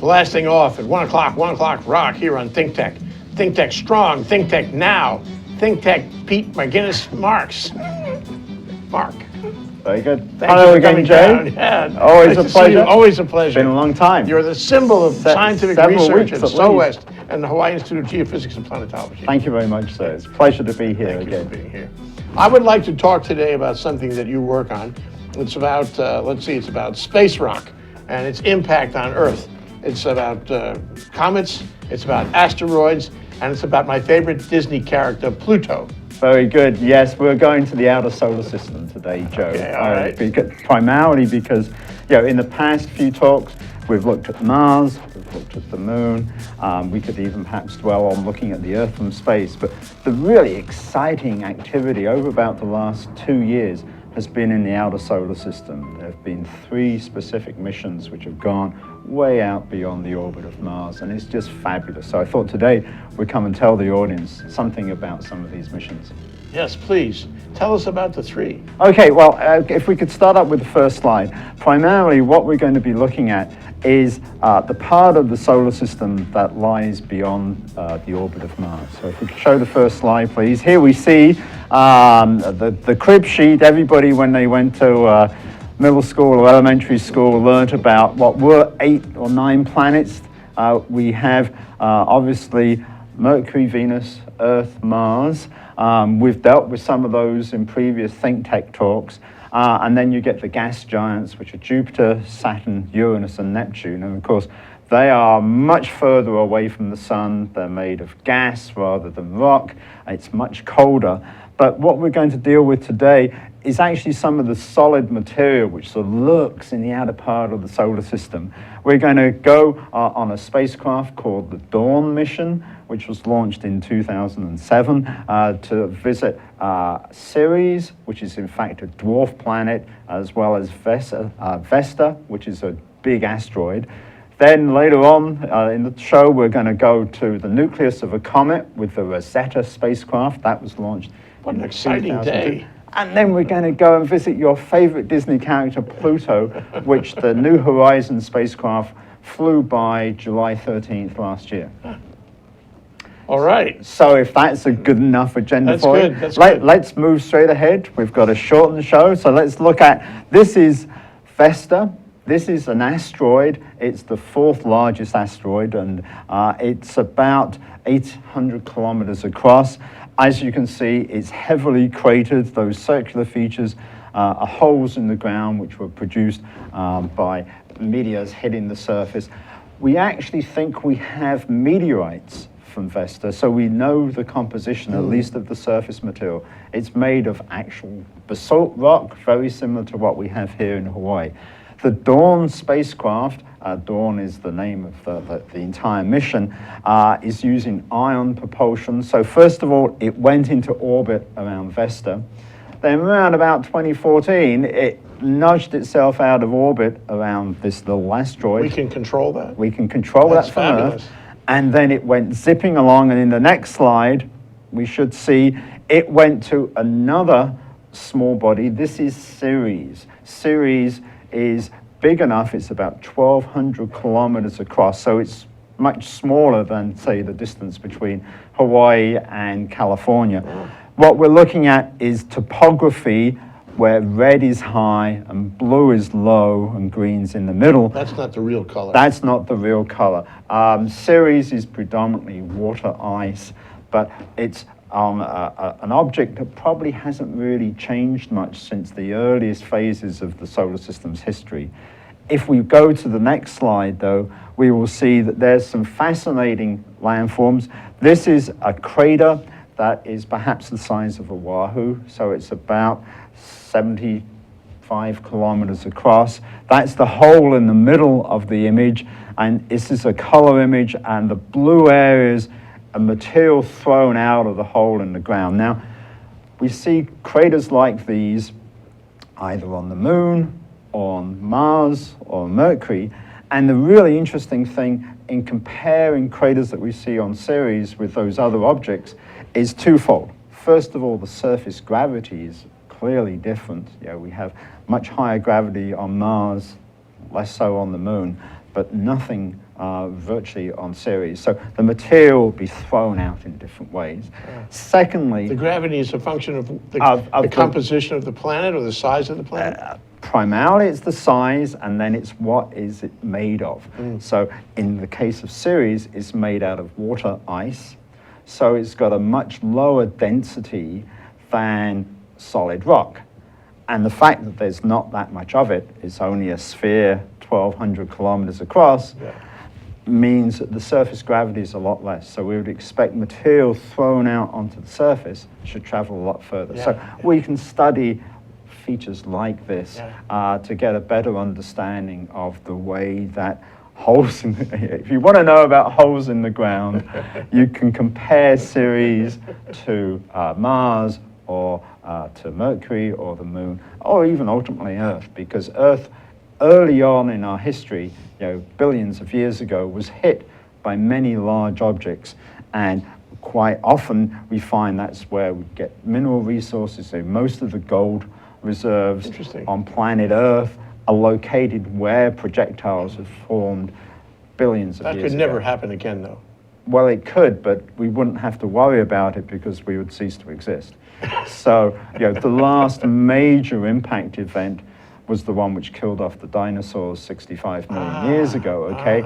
blasting off at 1 o'clock rock here on Think Tech. Think Tech strong, Think Tech now. Think Tech Pete Mouginis Marks. Mark. Very good. Hello again, Jay. Yeah. Always a pleasure. Always a pleasure. Been a long time. You're the symbol of scientific research at least. SOWEST and the Hawaii Institute of Geophysics and Planetology. Thank you very much, sir. It's a pleasure to be here Thank again. you for being here. I would like to talk today about something that you work on. It's about, it's about space rock and its impact on Earth. It's about comets, it's about asteroids, and it's about my favorite Disney character, Pluto. Very good. Yes, we're going to the outer solar system today, Joe. Okay, all right. Primarily because, in the past few talks, we've looked at Mars, we've looked at the Moon. We could even perhaps dwell on looking at the Earth from space. But the really exciting activity over about the last 2 years has been in the outer solar system. There have been 3 specific missions which have gone way out beyond the orbit of Mars, and it's just fabulous. So I thought today we'd come and tell the audience something about some of these missions. Yes, please. Tell us about the 3. Okay, well, if we could start up with the first slide. Primarily what we're going to be looking at is the part of the solar system that lies beyond the orbit of Mars. So if we could show the first slide, please. Here we see the crib sheet. Everybody, when they went to middle school or elementary school, learned about what were 8 or 9 planets. We have obviously Mercury, Venus, Earth, Mars. We've dealt with some of those in previous Think Tech talks. And then you get the gas giants, which are Jupiter, Saturn, Uranus, and Neptune. And of course, they are much further away from the sun. They're made of gas rather than rock. It's much colder. But what we're going to deal with today is actually some of the solid material which sort of lurks in the outer part of the solar system. We're going to go on a spacecraft called the Dawn mission, which was launched in 2007 to visit Ceres, which is in fact a dwarf planet, as well as Vesta, which is a big asteroid. Then later on in the show, we're going to go to the nucleus of a comet with the Rosetta spacecraft. That was launched. What an exciting day. And then we're going to go and visit your favorite Disney character, Pluto, which the New Horizons spacecraft flew by July 13th last year. All right. So if that's a good enough agenda for you, let's move straight ahead. We've got a shortened show, so let's look at, this is Vesta. This is an asteroid. It's the 4th largest asteroid, and it's about 800 kilometers across. As you can see, it's heavily cratered. Those circular features are holes in the ground which were produced by meteors hitting the surface. We actually think we have meteorites from Vesta, so we know the composition, at least of the surface material. It's made of actual basalt rock, very similar to what we have here in Hawaii. The Dawn spacecraft, Dawn is the name of the entire mission, is using ion propulsion. So first of all, it went into orbit around Vesta. Then around about 2014, it nudged itself out of orbit around this little asteroid. We can control that? We can control that from Earth. And then it went zipping along, and in the next slide, we should see it went to another small body. This is Ceres. Ceres is big enough, it's about 1,200 kilometers across, so it's much smaller than, say, the distance between Hawaii and California. What we're looking at is topography where red is high and blue is low and green's in the middle. That's not the real color. That's not the real color. Ceres is predominantly water ice, but it's an object that probably hasn't really changed much since the earliest phases of the solar system's history. If we go to the next slide, though, we will see that there's some fascinating landforms. This is a crater that is perhaps the size of Oahu, so it's about 75 kilometers across. That's the hole in the middle of the image, and this is a color image, and the blue areas are material thrown out of the hole in the ground. Now, we see craters like these either on the Moon, on Mars, or Mercury, and the really interesting thing in comparing craters that we see on Ceres with those other objects is twofold. First of all, the surface gravity is clearly different. We have much higher gravity on Mars, less so on the Moon, but nothing virtually on Ceres. So the material will be thrown out in different ways. Secondly, The gravity is a function of the, Of the the- composition of the planet or the size of the planet? primarily it's the size, and then it's what is it made of. So in the case of Ceres, it's made out of water ice, so it's got a much lower density than solid rock. And the fact that there's not that much of it, it's only a sphere 1,200 kilometers across, means that the surface gravity is a lot less. So we would expect material thrown out onto the surface should travel a lot further. So we can study features like this to get a better understanding of the way that holes in the, if you want to know about holes in the ground, you can compare Ceres to Mars or to Mercury or the Moon, or even ultimately Earth, because Earth early on in our history, billions of years ago, was hit by many large objects, and quite often we find that's where we get mineral resources. So most of the gold reserves on planet Earth are located where projectiles have formed billions of years ago. That could never happen again, though. Well, it could, but we wouldn't have to worry about it because we would cease to exist. So, the last major impact event was the one which killed off the dinosaurs 65 million years ago, okay?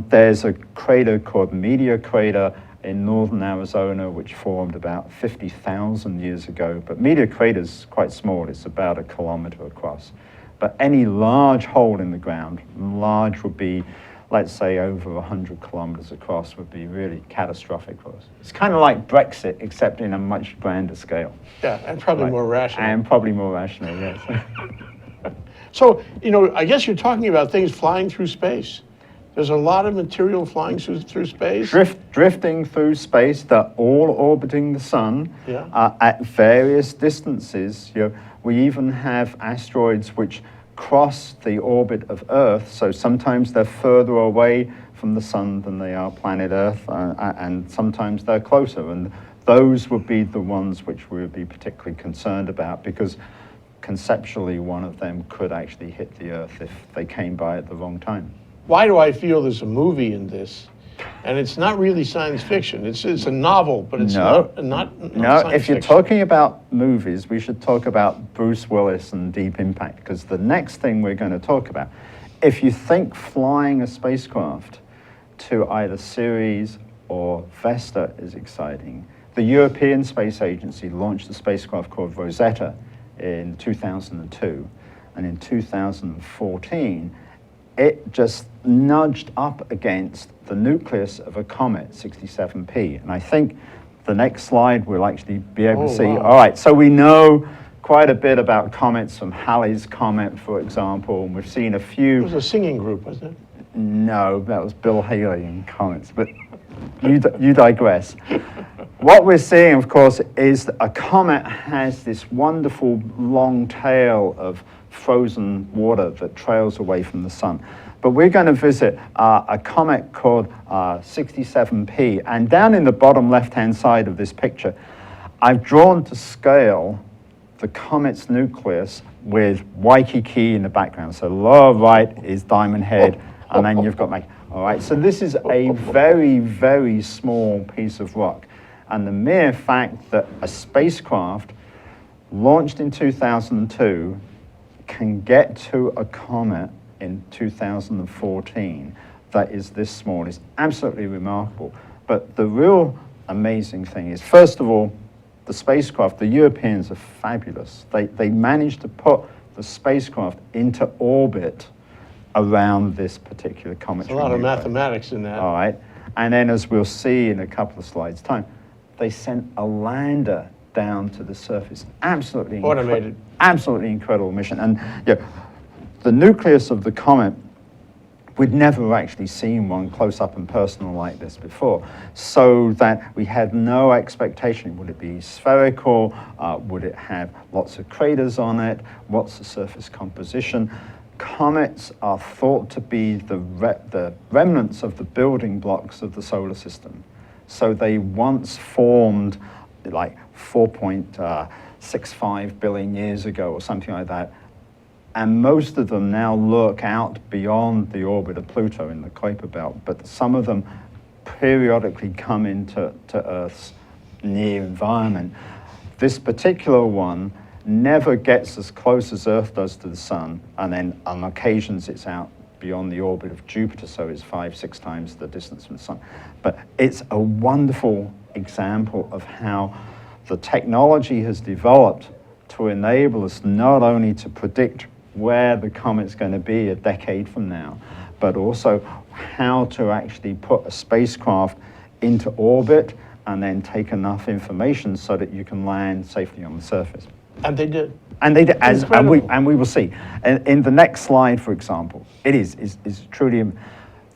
There's a crater called Meteor Crater in northern Arizona, which formed about 50,000 years ago. But Meteor Crater's quite small, it's about 1 kilometer across. But any large hole in the ground, large would be, let's say, over 100 kilometers across, would be really catastrophic for us. It's kind of like Brexit, except in a much grander scale. Yeah, and probably more rational. And probably more rational, yes. So, I guess you're talking about things flying through space. There's a lot of material flying through space. Drifting through space, they're all orbiting the sun at various distances. We even have asteroids which cross the orbit of Earth, so sometimes they're further away from the sun than they are planet Earth, and sometimes they're closer, and those would be the ones which we would be particularly concerned about, because conceptually one of them could actually hit the Earth if they came by at the wrong time. Why do I feel there's a movie in this? And it's not really science fiction. It's a novel, but it's not science if you're fiction. talking about movies, we should talk about Bruce Willis and Deep Impact, because the next thing we're going to talk about, if you think flying a spacecraft to either Ceres or Vesta is exciting, the European Space Agency launched a spacecraft called Rosetta in 2002, and in 2014, it just nudged up against the nucleus of a comet, 67P. And I think the next slide we'll actually be able to see. Wow. All right, so we know quite a bit about comets, from Halley's Comet, for example, and we've seen a few. It was a singing group, wasn't it? No, that was Bill Haley and Comets, but you digress. What we're seeing, of course, is that a comet has this wonderful long tail of frozen water that trails away from the sun. But we're going to visit a comet called 67P, and down in the bottom left-hand side of this picture, I've drawn to scale the comet's nucleus with Waikiki in the background. So lower right is Diamond Head, and then you've got all right, so this is a very, very small piece of rock. And the mere fact that a spacecraft launched in 2002 can get to a comet in 2014 that is this small is absolutely remarkable. But the real amazing thing is, first of all, the spacecraft, the Europeans are fabulous. They managed to put the spacecraft into orbit around this particular cometary There's a lot of nuclei. mathematics in that. All right. And then, as we'll see in a couple of slides' time, they sent a lander down to the surface. Absolutely Automated. Absolutely incredible mission. And the nucleus of the comet, we'd never actually seen one close up and personal like this before, so that we had no expectation. Would it be spherical? Would it have lots of craters on it? What's the surface composition? Comets are thought to be the remnants of the building blocks of the solar system. So they once formed like 4.65 billion years ago or something like that. And most of them now look out beyond the orbit of Pluto in the Kuiper belt, but some of them periodically come into Earth's near environment. This particular one never gets as close as Earth does to the Sun, and then on occasions it's out beyond the orbit of Jupiter, so it's 5-6 times the distance from the Sun. But it's a wonderful example of how the technology has developed to enable us not only to predict where the comet's going to be a decade from now, but also how to actually put a spacecraft into orbit and then take enough information so that you can land safely on the surface. And they did. And they did, and we will see. In the next slide, for example, it is truly,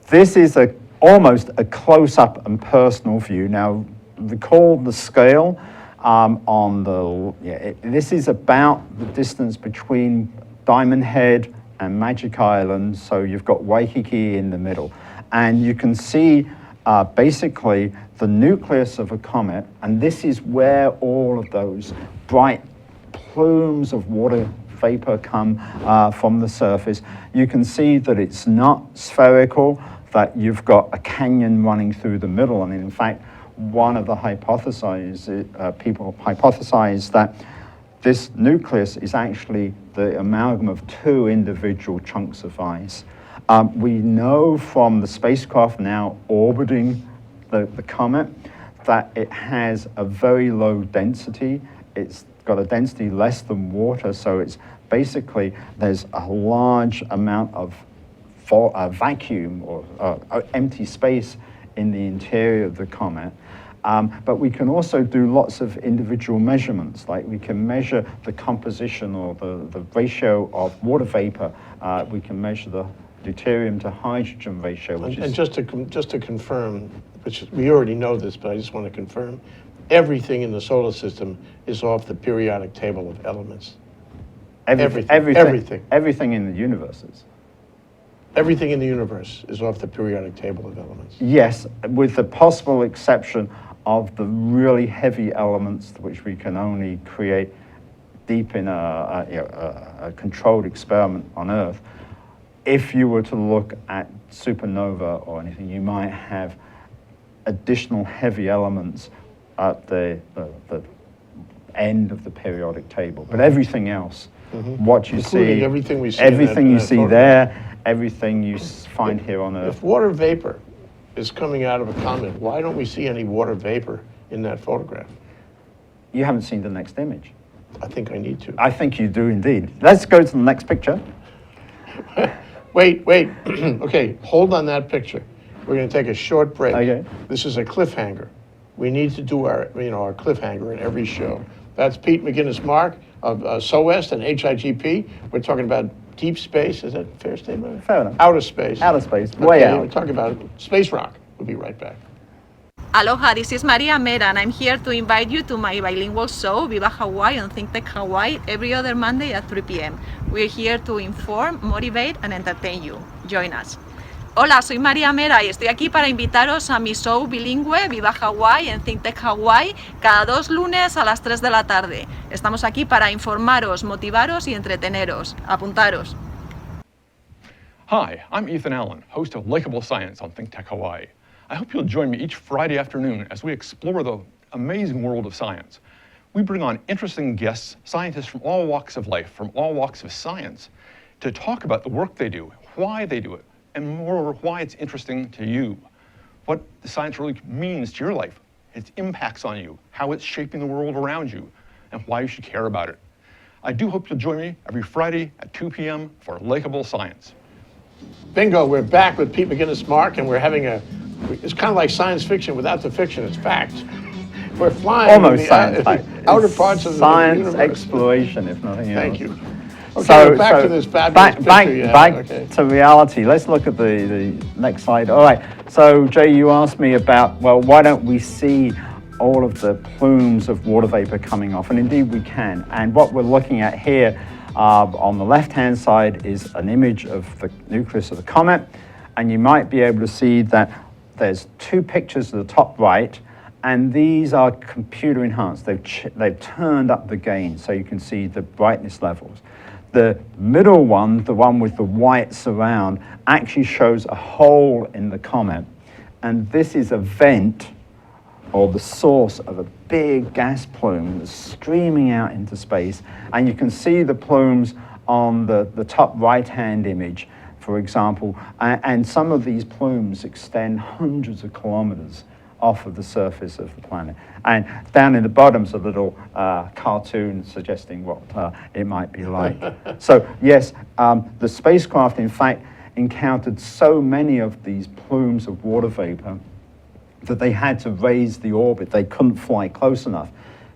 this is almost a close-up and personal view. Now, recall the scale this is about the distance between Diamond Head and Magic Island, so you've got Waikiki in the middle. And you can see basically the nucleus of a comet, and this is where all of those bright plumes of water vapor come from the surface. You can see that it's not spherical, that you've got a canyon running through the middle, and in fact, one of the people hypothesized that this nucleus is actually the amalgam of two individual chunks of ice. We know from the spacecraft now orbiting the comet that it has a very low density. It's got a density less than water, so it's basically, there's a large amount of vacuum or empty space in the interior of the comet. But we can also do lots of individual measurements, like we can measure the composition or the ratio of water vapor. We can measure the deuterium to hydrogen ratio. And just to confirm, which we already know this, but I just want to confirm, everything in the solar system is off the periodic table of elements. Everything in the universe is. Everything in the universe is off the periodic table of elements. Yes, with the possible exception of the really heavy elements which we can only create deep in a controlled experiment on Earth. If you were to look at supernova or anything, you might have additional heavy elements at the end of the periodic table. But everything else, what you including see, everything we see, everything you see photograph. there, everything you find here on Earth. If water vapor is coming out of a comet, why don't we see any water vapor in that photograph? You haven't seen the next image. I think I need to. I think you do indeed. Let's go to the next picture. Wait. Okay, hold on that picture. We're going to take a short break. Okay. This is a cliffhanger. We need to do our cliffhanger in every show. That's Pete McGinnis-Mark of SOWEST and HIGP. We're talking about deep space. Is that a fair statement? Fair enough. Outer space. Outer space, way out. We're talking about space rock. We'll be right back. Aloha, this is Maria Mera, and I'm here to invite you to my bilingual show, Viva Hawaii on Think Tech Hawaii, every other Monday at 3 p.m. We're here to inform, motivate, and entertain you. Join us. Hola, soy María Mera y estoy aquí para invitaros a mi show bilingüe Viva Hawaii en Think Tech Hawaii cada 2 lunes a las 3 de la tarde. Estamos aquí para informaros, motivaros y entreteneros. Apuntaros. Hi, I'm Ethan Allen, host of Likeable Science on Think Tech Hawaii. I hope you'll join me each Friday afternoon as we explore the amazing world of science. We bring on interesting guests, scientists from all walks of life, from all walks of science, to talk about the work they do, why they do it, and moreover, why it's interesting to you, what the science really means to your life, its impacts on you, how it's shaping the world around you, and why you should care about it. I do hope you'll join me every Friday at 2 p.m. for Likeable Science. Bingo, we're back with Pete McGinnis-Mark, and we're having it's kind of like science fiction without the fiction, it's fact. We're flying Almost in science. outer parts of the universe. Science exploration, if nothing else. Thank you. Okay, we're back to this fabulous picture you have. Back to reality. Let's look at the next slide. All right. So, Jay, you asked me about, well, why don't we see all of the plumes of water vapor coming off? And indeed we can. And what we're looking at here on the left-hand side is an image of the nucleus of the comet. And you might be able to see that there's 2 pictures at the top right. And these are computer enhanced. They've turned up the gain so you can see the brightness levels. The middle one, the one with the white surround, actually shows a hole in the comet. And this is a vent, or the source of a big gas plume that's streaming out into space. And you can see the plumes on the top right-hand image, for example. And some of these plumes extend hundreds of kilometers off of the surface of the planet. And down in the bottom's a little cartoon suggesting what it might be like. So yes, the spacecraft in fact encountered so many of these plumes of water vapor that they had to raise the orbit. They couldn't fly close enough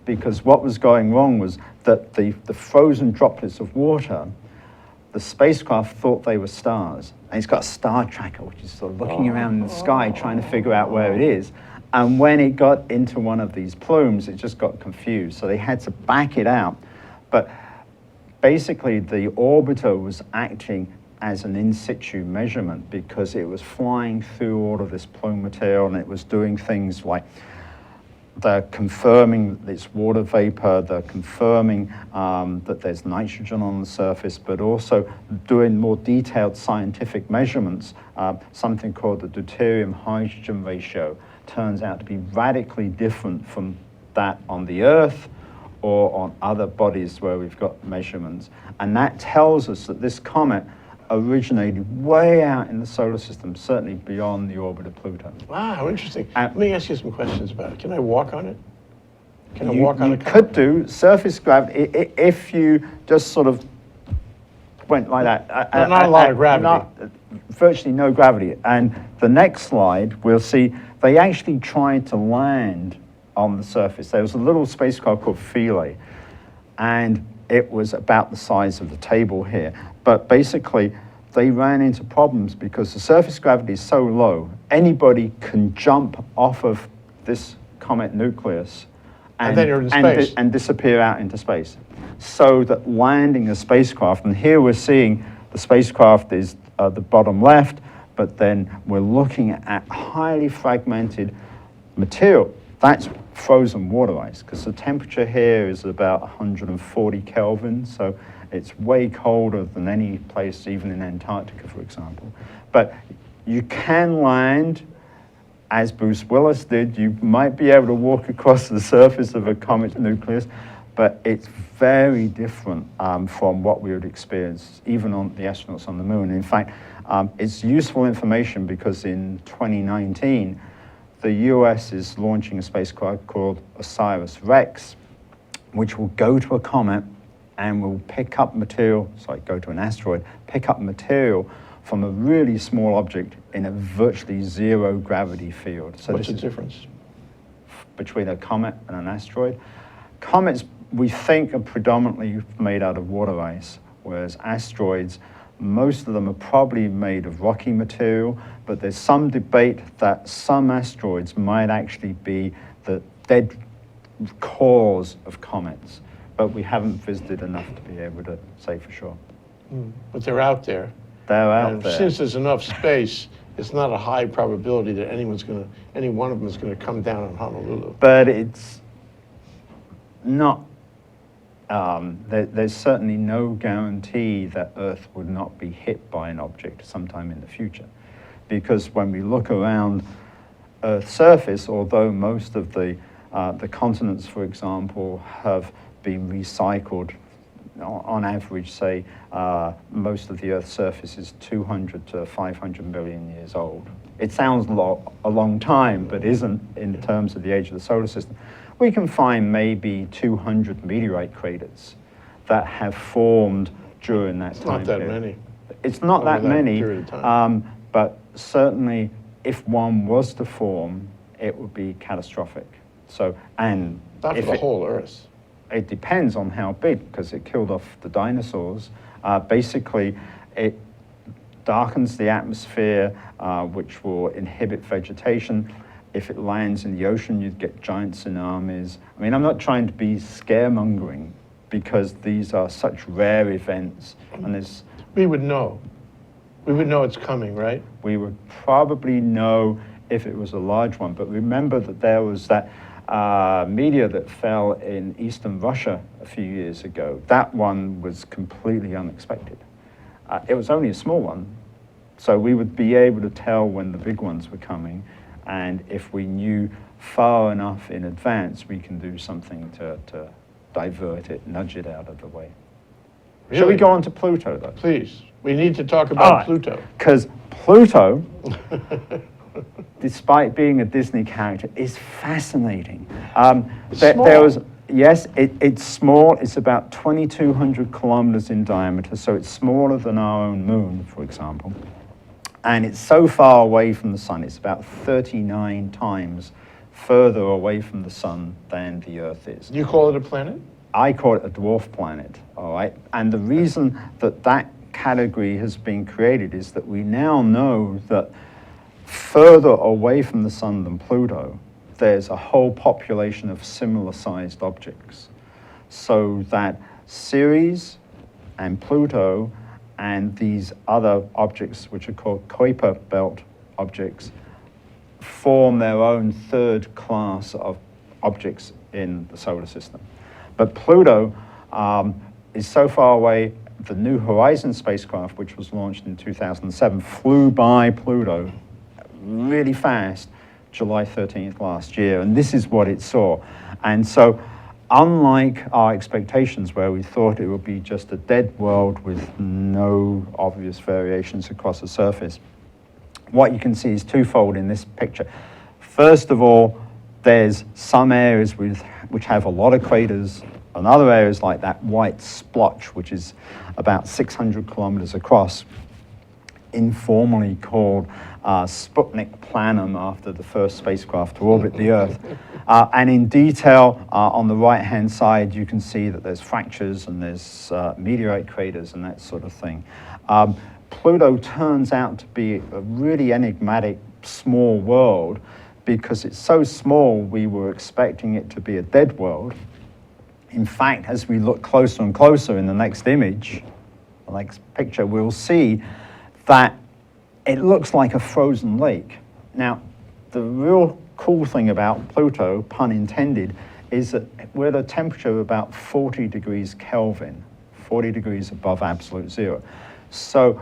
because what was going wrong was that the frozen droplets of water, the spacecraft thought they were stars. And it's got a star tracker, which is sort of looking around in the sky trying to figure out where it is. And when it got into one of these plumes, it just got confused. So they had to back it out. But basically, the orbiter was acting as an in situ measurement because it was flying through all of this plume material, and it was doing things like they're confirming it's water vapor, they're confirming that there's nitrogen on the surface, but also doing more detailed scientific measurements. Something called the deuterium-hydrogen ratio turns out to be radically different from that on the Earth or on other bodies where we've got measurements. And that tells us that this comet originated way out in the solar system, certainly beyond the orbit of Pluto. Wow, how interesting. Let me ask you some questions about it. Can I walk on it? Can I walk on You a comet? could do surface gravity if you just sort of went like that. Not a lot of gravity. Virtually no gravity. And the next slide, we'll see they actually tried to land on the surface. There was a little spacecraft called Philae, and it was about the size of the table here. But basically, they ran into problems because the surface gravity is so low, anybody can jump off of this comet nucleus And then you're in space. and disappear out into space. So that landing a spacecraft, and here we're seeing the spacecraft is the bottom left, but then we're looking at highly fragmented material. That's frozen water ice, because the temperature here is about 140 Kelvin, so it's way colder than any place, even in Antarctica, for example. But you can land, as Bruce Willis did. You might be able to walk across the surface of a comet's nucleus, but it's very different from what we would experience, even on the astronauts on the moon. In fact, it's useful information because in 2019, the US is launching a spacecraft called OSIRIS-REx, which will go to a comet and will pick up material, go to an asteroid, pick up material from a really small object in a virtually zero gravity field. So What's the difference? Between a comet and an asteroid? Comets, we think, are predominantly made out of water ice, whereas asteroids, most of them are probably made of rocky material, but there's some debate that some asteroids might actually be the dead cores of comets, but we haven't visited enough to be able to say for sure. But they're out there. They're out And there. since there's enough space, it's not a high probability that any one of them is going to come down on Honolulu. But it's not, there's certainly no guarantee that Earth would not be hit by an object sometime in the future. Because when we look around Earth's surface, although most of the continents, for example, have been recycled, on average, say, most of the Earth's surface is 200 to 500 million years old. It sounds a long time, but isn't in terms of the age of the solar system. We can find maybe 200 meteorite craters that have formed during that time Not that period. many. It's not Over that that many, period of time. but certainly if one was to form, it would be catastrophic. So, and Not for if the whole Earth. it depends on how big, because it killed off the dinosaurs. Basically, it darkens the atmosphere, which will inhibit vegetation. If it lands in the ocean, you'd get giant tsunamis. I mean, I'm not trying to be scaremongering, because these are such rare events, and there's, We would know. We would know it's coming, right? we would probably know if it was a large one. But remember that there was that meteor that fell in eastern Russia a few years ago, that one was completely unexpected. It was only a small one, so we would be able to tell when the big ones were coming, and if we knew far enough in advance, we can do something to divert it, nudge it out of the way. Shall we Really? go on to Pluto, though? Please, we need to talk about Pluto. Because Pluto, despite being a Disney character, is fascinating. There was, yes, it's small. It's about 2,200 kilometers in diameter, so it's smaller than our own moon, for example. And it's so far away from the sun. It's about 39 times further away from the sun than the Earth is. You call it a planet? I call it a dwarf planet, all right? And the reason that that category has been created is that we now know that further away from the sun than Pluto, there's a whole population of similar-sized objects. So that Ceres and Pluto and these other objects, which are called Kuiper belt objects, form their own third class of objects in the solar system. But Pluto is so far away, the New Horizons spacecraft, which was launched in 2007, flew by Pluto really fast July 13th last year, and this is what it saw. And so, unlike our expectations where we thought it would be just a dead world with no obvious variations across the surface, what you can see is twofold in this picture. First of all, there's some areas which have a lot of craters, and other areas like that white splotch, which is about 600 kilometers across, informally called Sputnik Planum, after the first spacecraft to orbit the Earth. And in detail, on the right-hand side, you can see that there's fractures and there's meteorite craters and that sort of thing. Pluto turns out to be a really enigmatic small world because it's so small we were expecting it to be a dead world. In fact, as we look closer and closer in the next image, the next picture, we'll see that it looks like a frozen lake. Now, the real cool thing about Pluto, pun intended, is that we're at a temperature of about 40 degrees Kelvin, 40 degrees above absolute zero. So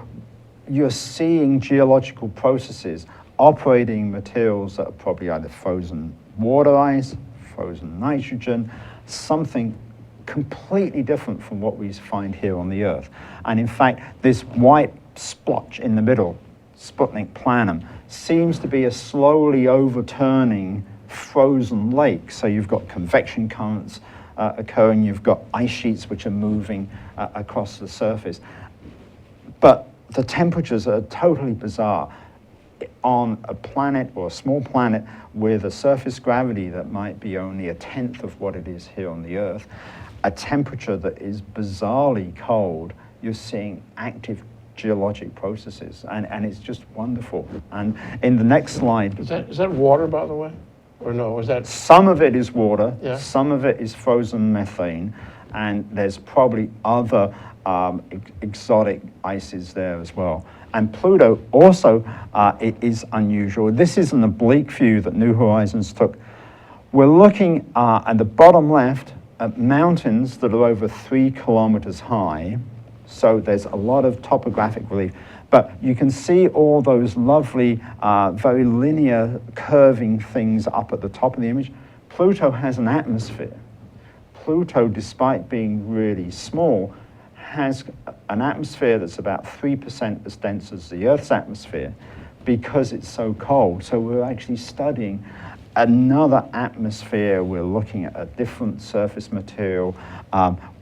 you're seeing geological processes operating materials that are probably either frozen water ice, frozen nitrogen, something completely different from what we find here on the Earth. And in fact, this white splotch in the middle, Sputnik Planum, seems to be a slowly overturning frozen lake. So you've got convection currents occurring, you've got ice sheets which are moving across the surface. But the temperatures are totally bizarre. On a planet or a small planet with a surface gravity that might be only a tenth of what it is here on the Earth, a temperature that is bizarrely cold, you're seeing active geologic processes, and it's just wonderful. And in the next slide, Is that water, by the way? Or no, is that... some of it is water, Yeah. some of it is frozen methane, and there's probably other exotic ices there as well. And Pluto also it is unusual. This is an oblique view that New Horizons took. We're looking at the bottom left at mountains that are over 3 kilometers high. So there's a lot of topographic relief. But you can see all those lovely, very linear curving things up at the top of the image. Pluto has an atmosphere. Pluto, despite being really small, has an atmosphere that's about 3% as dense as the Earth's atmosphere because it's so cold. So we're actually studying another atmosphere. We're looking at a different surface material.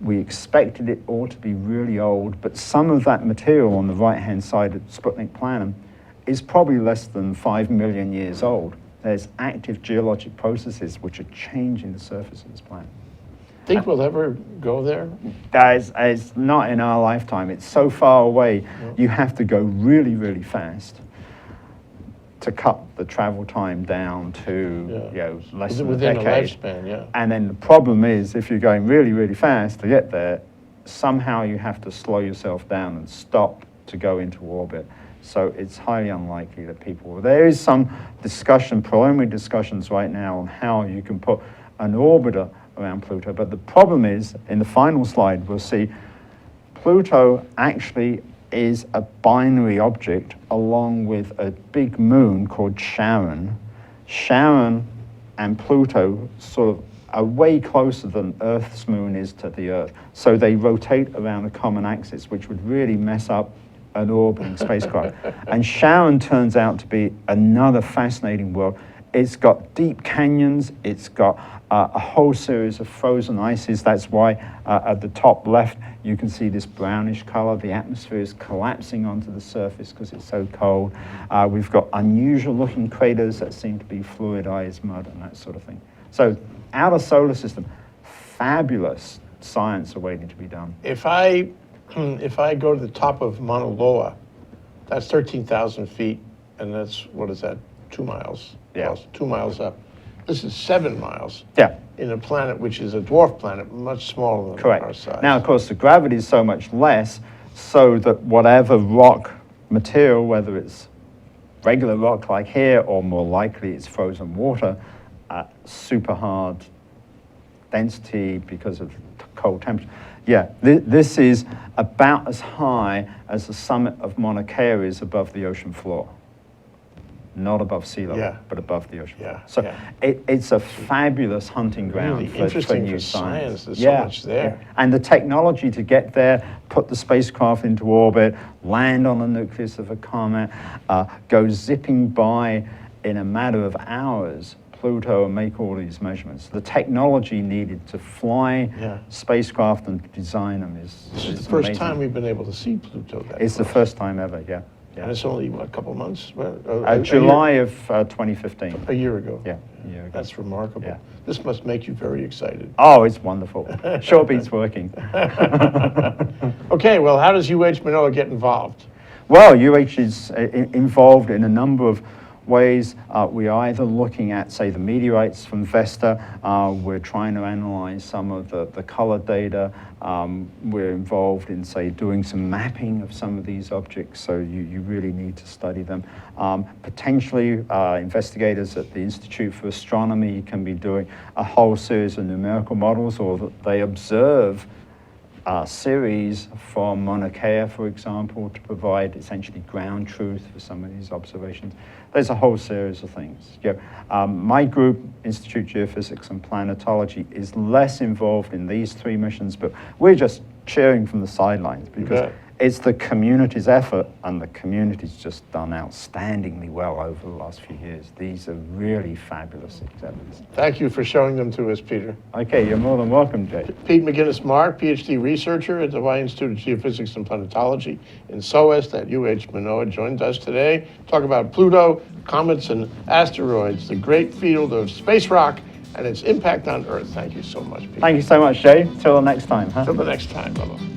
We expected it all to be really old, but some of that material on the right-hand side of Sputnik Planum is probably less than 5 million years old. There's active geologic processes which are changing the surface of this planet. Think we'll ever go there? That is not in our lifetime. It's so far away, you have to go really, really fast to cut the travel time down to less than Within a a decade. lifespan, yeah. And then the problem is, if you're going really, really fast to get there, somehow you have to slow yourself down and stop to go into orbit. So it's highly unlikely that people. There is some discussion, preliminary discussions right now on how you can put an orbiter around Pluto. But the problem is, in the final slide, we'll see Pluto actually is a binary object along with a big moon called Charon. Charon and Pluto sort of are way closer than Earth's moon is to the Earth. So they rotate around a common axis, which would really mess up an orbiting spacecraft. And Charon turns out to be another fascinating world. It's got deep canyons, it's got a whole series of frozen ices. That's why at the top left you can see this brownish color. The atmosphere is collapsing onto the surface because it's so cold. We've got unusual looking craters that seem to be fluidized mud and that sort of thing. So outer solar system, fabulous science awaiting to be done. If I go to the top of Mauna Loa, that's 13,000 feet, and that's, what is that, 2 miles? Yeah. Plus, 2 miles up. This is 7 miles. Yeah. In a planet which is a dwarf planet, much smaller than Correct. our size. Now, of course, the gravity is so much less, so that whatever rock material, whether it's regular rock like here, or more likely it's frozen water, super hard density because of cold temperature. Yeah, this is about as high as the summit of Mauna Kea is above the ocean floor. Not above sea level, Yeah. but above the ocean floor. Yeah, So yeah. it's a fabulous hunting ground Really for interesting new for science. science. There's so much there. Yeah. And the technology to get there, put the spacecraft into orbit, land on the nucleus of a comet, go zipping by in a matter of hours, Pluto, and make all these measurements. The technology needed to fly spacecraft and design them is This is the first amazing. time we've been able to see Pluto. That It's the close. first time ever, yeah. And it's only, what, a couple months? July of 2015. A year ago. Yeah, a year ago. That's remarkable. Yeah. This must make you very excited. Oh, it's wonderful. Sure beats working. Okay, well, how does UH Manoa get involved? Well, UH is involved in a number of ways. We're either looking at, say, the meteorites from Vesta. We're trying to analyze some of the color data. We're involved in, say, doing some mapping of some of these objects, so you really need to study them. Potentially, investigators at the Institute for Astronomy can be doing a whole series of numerical models, or that they observe series from Mauna Kea, for example, to provide essentially ground truth for some of these observations. There's a whole series of things. My group, Institute Geophysics and Planetology, is less involved in these 3 missions, but we're just cheering from the sidelines because it's the community's effort, and the community's just done outstandingly well over the last few years. These are really fabulous examples. Thank you for showing them to us, Peter. Okay, you're more than welcome, Jay. Pete McGinnis-Mark, PhD researcher at the Hawaii Institute of Geophysics and Planetology in SOAS at UH Manoa, joined us today to talk about Pluto, comets, and asteroids, the great field of space rock and its impact on Earth. Thank you so much, Pete. Thank you so much, Jay. Till the next time. Till the next time, bye-bye.